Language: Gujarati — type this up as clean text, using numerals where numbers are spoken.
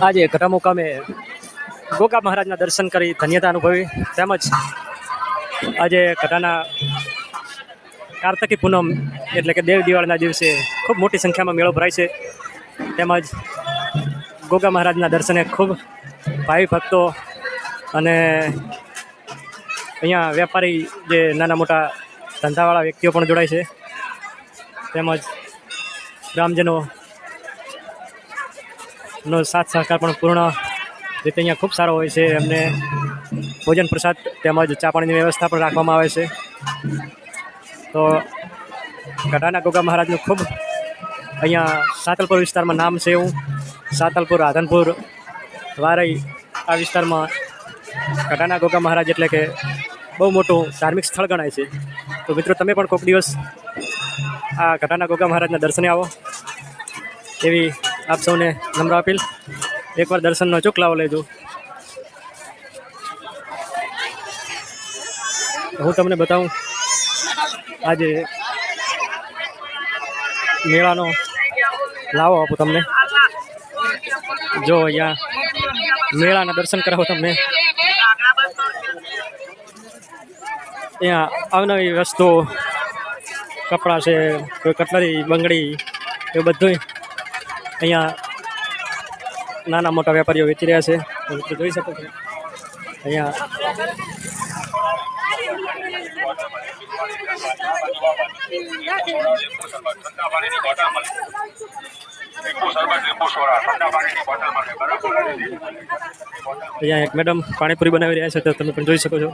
આજે ઘટા મુકામે ગોગા મહારાજના દર્શન કરી ધન્યતા અનુભવી. તેમજ આજે ઘટાના કાર્તકી પૂનમ એટલે કે દેવ દિવાળીના દિવસે ખૂબ મોટી સંખ્યામાં મેળો ભરાય છે. તેમજ ગોગા મહારાજના દર્શને ખૂબ ભાવિ ભક્તો અને અહીંયા વેપારી જે નાના મોટા ધંધાવાળા વ્યક્તિઓ પણ જોડાય છે. તેમજ ગ્રામજનોનો સાથ સહકાર પણ પૂર્ણ રીતે અહીંયા ખૂબ સારો હોય છે. એમને ભોજન પ્રસાદ તેમજ ચા પાણીની વ્યવસ્થા પણ રાખવામાં આવે છે. તો ગઢાના ગોગા મહારાજનું ખૂબ અહીંયા સાતલપુર વિસ્તારમાં નામ છે. એવું સાતલપુર, રાધનપુર, વારઈ આ વિસ્તારમાં ગઢાના ગોગા મહારાજ એટલે કે બહુ મોટું ધાર્મિક સ્થળ ગણાય છે. તો મિત્રો તમે પણ કોઈક દિવસ આ ગઢાના ગોગા મહારાજના દર્શને આવો એવી આપ સૌને નમ્ર અપીલ. એકવાર દર્શનનો અચૂક લાવો લેજો. હું તમને બતાવું આજે મેળાનો લાવો આપું તમને. જો અહીંયા મેળાના દર્શન કરાવો તમને. અહીંયા અવનવી વસ્તુઓ, કપડાં છે, કોઈ કટલરી, બંગડી, એવું બધું અહીંયા નાના મોટા વેપારીઓ વેચી રહ્યા છે. તમે જોઈ શકો છો અહીંયા અહીંયા એક મેડમ પાણીપુરી બનાવી રહ્યા છે. તો તમે પણ જોઈ શકો છો.